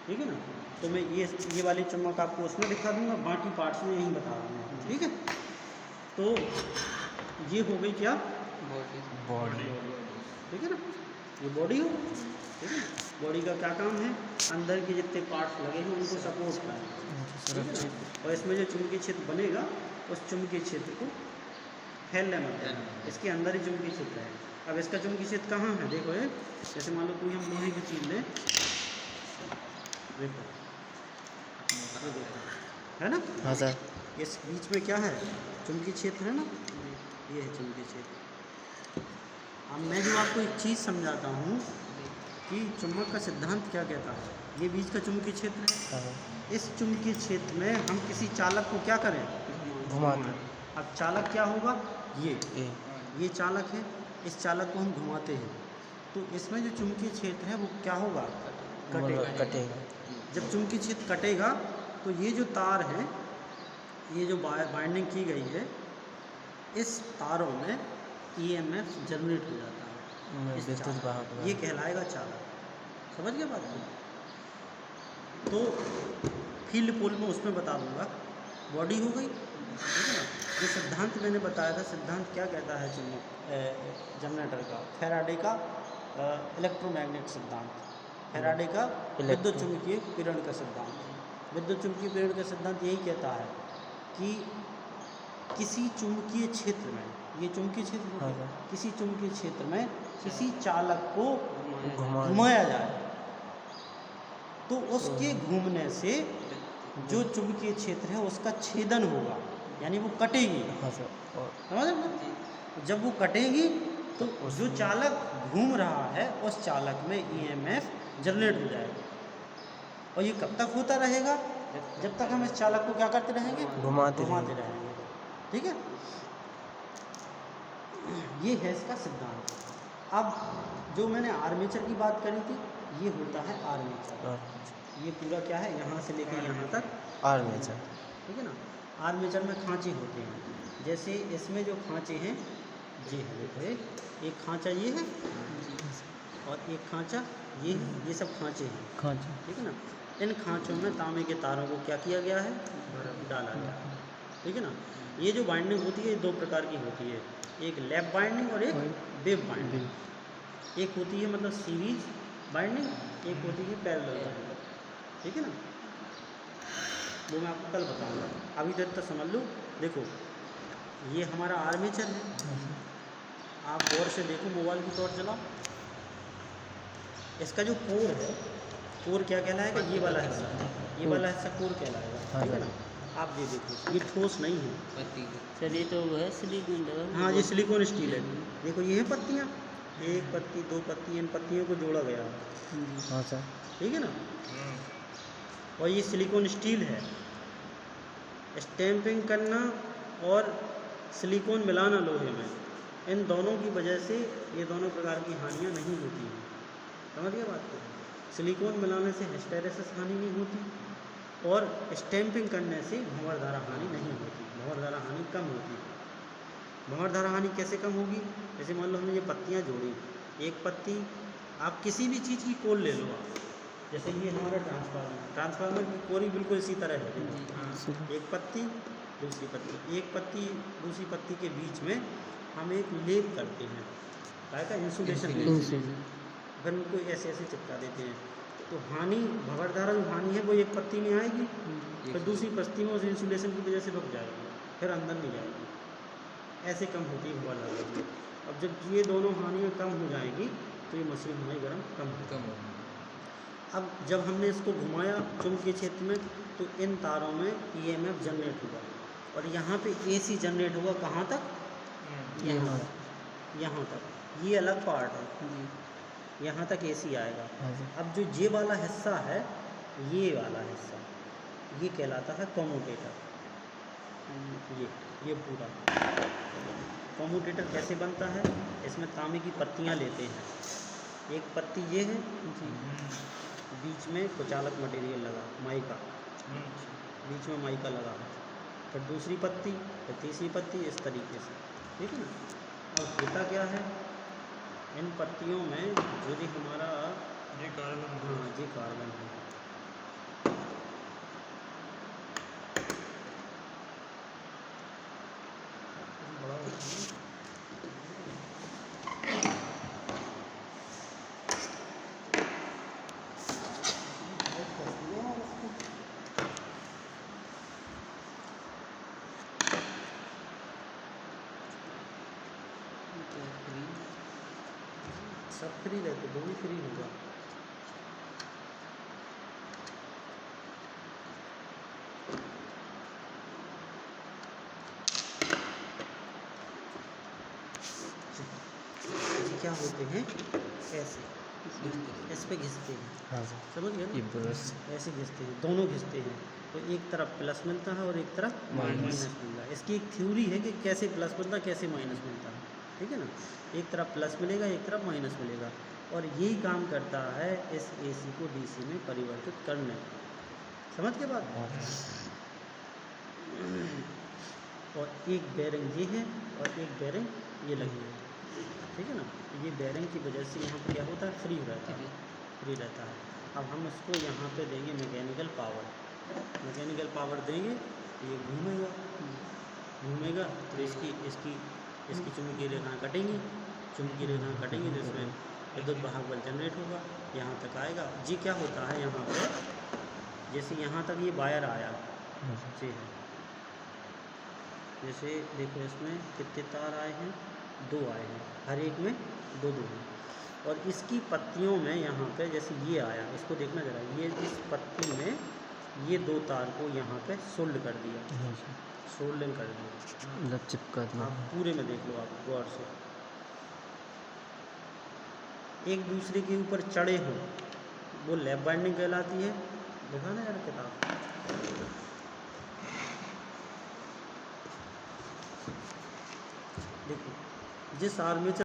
ठीक है ना। तो मैं ये वाली चुम्बक आपको उसमें दिखा दूंगा, बाकी पार्ट्स में यहीं बता दूंगा, ठीक है। तो ये हो गई क्या, बॉडी। ठीक है ना, ये बॉडी हो, ठीक है। बॉडी का क्या काम है, अंदर के जितने पार्ट्स लगे हैं उनको सपोर्ट करना, ठीक है ना। और इसमें जो चुंबकीय क्षेत्र बनेगा उस चुंबकीय क्षेत्र को फैलने मत देना, इसके अंदर ही चुंबकीय क्षेत्र है। अब इसका चुंबकीय क्षेत्र कहाँ है, देखो ये, जैसे मान लो कोई हम लोहे की चीज़ लें, देखो ये देखो, है ना। हाँ सर। इस बीच में क्या है, चुंबकीय क्षेत्र है ना, ये है चुंबकीय क्षेत्र। अब मैं जो आपको एक चीज़ समझाता हूँ कि चुंबक का सिद्धांत क्या कहता है, ये बीच का चुंबकीय क्षेत्र है। इस चुंबकीय क्षेत्र में हम किसी चालक को क्या करें, घुमाते। अब चालक क्या होगा, ये चालक है, इस चालक को हम घुमाते हैं, तो इसमें जो चुंबकीय क्षेत्र है वो क्या होगा, कटेगा। जब चुंबकीय क्षेत्र कटेगा तो ये जो तार है, ये जो बाइंडिंग की गई है, इस तारों में ईएमएफ जनरेट हो जाता है, इस विद्युत चालक, वाहक। ये कहलाएगा चालक। समझ गए बात को। तो फील्ड पोल में उसमें बता दूंगा, बॉडी हो गई, ठीक है ना। जो सिद्धांत मैंने बताया था, सिद्धांत क्या कहता है चुंबक जनरेटर का, फैराडे का इलेक्ट्रोमैग्नेट सिद्धांत, फैराडे का विद्युत चुंबकीय प्रेरण का सिद्धांत। विद्युत चुंबकीय प्रेरण का सिद्धांत यही कहता है कि किसी चुंबकीय क्षेत्र में, ये चुंबकीय क्षेत्र हाँ, किसी चुंबकीय क्षेत्र में किसी चालक को घुमाया जाए तो उसके घूमने से जो चुंबकीय क्षेत्र है उसका छेदन होगा, यानी वो कटेगी। हाँ सर। और समझ रहे, जब वो कटेगी तो जो चालक घूम रहा है उस चालक में ईएमएफ जनरेट हो जाएगा। और ये कब तक होता रहेगा, जब तक हम इस चालक को क्या करते रहेंगे, घुमाते रहेंगे, ठीक है। ये है इसका सिद्धांत। अब जो मैंने आर्मेचर की बात करी थी, ये होता है आर्मेचर। ये पूरा क्या है, यहाँ से लेकर यहाँ तक आर्मेचर, ठीक है ना। आर्मेचर में खांचे होते हैं, जैसे इसमें जो खांचे हैं ये है, देखो एक खांचा ये है और एक खांचा ये है, ये सब खांचे हैं, ठीक है ना। इन खांचों में तांबे के तारों को क्या किया गया है, डाला गया है, ठीक है ना। ये जो बाइंडिंग होती है, ये दो प्रकार की होती है, एक लैप बाइंडिंग और एक वेव बाइंडिंग। एक होती है मतलब सीरीज बाइंडिंग, एक होती है पैरेलल बाइंडिंग, ठीक है ना। वो मैं आपको कल बताऊंगा, अभी तक समझ लो। देखो ये हमारा आर्मेचर है, आप गौर से देखो, मोबाइल की टॉर्च जलाओ, इसका जो कोर है, कोर क्या कहलाएगा, ये वाला हिस्सा, ये वाला हिस्सा कोर कहलाएगा, ठीक है ना। आप ये देखो, ये ठोस नहीं है, सर ये तो है सिलिकॉन। हाँ ये सिलिकॉन स्टील है। देखो ये है पत्तियाँ, एक पत्ती दो पत्ती, इन पत्तियों को जोड़ा गया है, हाँ सर, ठीक है ना। और ये सिलिकॉन स्टील है। स्टैंपिंग करना और सिलिकॉन मिलाना लोहे में, इन दोनों की वजह से ये दोनों प्रकार की हानियाँ नहीं होती हैं। समझ गए बात को। सिलिकॉन मिलाने से हिस्टेरेसिस हानि नहीं होती और स्टैंपिंग करने से भंवरधारा हानि नहीं होती, भंवरधारा हानि कम होती है। भंवरधारा हानि कैसे कम होगी, जैसे मान लो हमने ये पत्तियाँ जोड़ी, एक पत्ती, आप किसी भी चीज़ की कोर ले लो आप, जैसे ये हमारा ट्रांसफार्मर की कोर ही बिल्कुल इसी तरह है, एक पत्ती दूसरी पत्ती, एक पत्ती दूसरी पत्ती के बीच में हम एक लेप करते हैं, क्या इंसुलेशन, फिर उनको ऐसे ऐसे चिपका देते हैं, तो हानि भंवरधारा जो हानि है वो एक पत्ती में आएगी, फिर दूसरी पत्ती में उस इंसुलेशन की वजह से रुक जाएगी, फिर अंदर नहीं जाएगी, ऐसे कम होती है भंवरधारा। अब जब ये दोनों हानियाँ कम हो जाएंगी तो ये मशीन हमारी गर्म कम होगी। अब जब हमने इसको घुमाया चुंबकीय क्षेत्र में, तो इन तारों में ईएमएफ जनरेट हुआ और यहाँ पे एसी जनरेट हुआ, कहाँ तक, यहाँ तक, ये अलग पार्ट है, यहाँ तक एसी आएगा। अब जो ये वाला हिस्सा है, ये वाला हिस्सा, ये कहलाता है कम्यूटेटर। ये पूरा कम्यूटेटर कैसे बनता है, इसमें तांबे की पत्तियाँ लेते हैं, एक पत्ती ये है, बीच में कुचालक मटेरियल लगा, माइका, बीच में माइका लगा, फिर दूसरी पत्ती, फिर तीसरी पत्ती, इस तरीके से, ठीक है ना। और होता क्या है, इन पत्तियों में जो हमारा ये कार्बन है, सब फ्री रहते, दोनों फ्री होगा। ये क्या होते हैं, ऐसे इस पे घिसते हैं, हाँ सर, समझ गए ये ना? ब्रश ऐसे घिसते हैं, दोनों घिसते हैं, तो एक तरफ प्लस मिलता है और एक तरफ माइनस। माइनस मिलता है। इसकी एक थ्योरी है कि कैसे प्लस मिलता है, कैसे माइनस मिलता है, ठीक है ना? एक तरफ प्लस मिलेगा, एक तरफ माइनस मिलेगा, और यही काम करता है इस AC को DC में परिवर्तित करने। समझ के बात? हाँ सर, और एक बेरिंग ये है और एक बेरिंग ये लगी है, ठीक है ना? ये बेरिंग की वजह से यहाँ पे क्या होता है, फ्री रहता है, फ्री रहता है। अब हम इसको यहाँ पे देंगे मैकेनिकल पावर, मैकेनिकल पावर देंगे तो ये घूमेगा, घूमेगा तो इसकी इसकी इसकी चुंबकीय रेखाएं कटेंगी, चुंबकीय रेखाएं कटेंगी तो इसमें विद्युत वाहक बल जनरेट होगा, यहाँ तक आएगा। जी क्या होता है यहाँ पे, जैसे यहाँ तक ये वायर आया, हाँ सर, जी है, जैसे देखो इसमें कितने तार आए हैं, 2 आए हैं, हर एक में 2-2 हैं, और इसकी पत्तियों में यहाँ पे जैसे ये आया, इसको देखना जरा, ये इस पत्ती में ये 2 तार को यहाँ पे सोल्ड कर दिया, हाँ सर, सोल्डिंग कर दिया। मतलब चिपका दिया। आप पूरे में देख लो, आप गौर से, एक दूसरे के ऊपर चढ़े हो, वो लैप बाइंडिंग कहलाती है। देखा ना यार किताब, देखो जिस आर्मेचर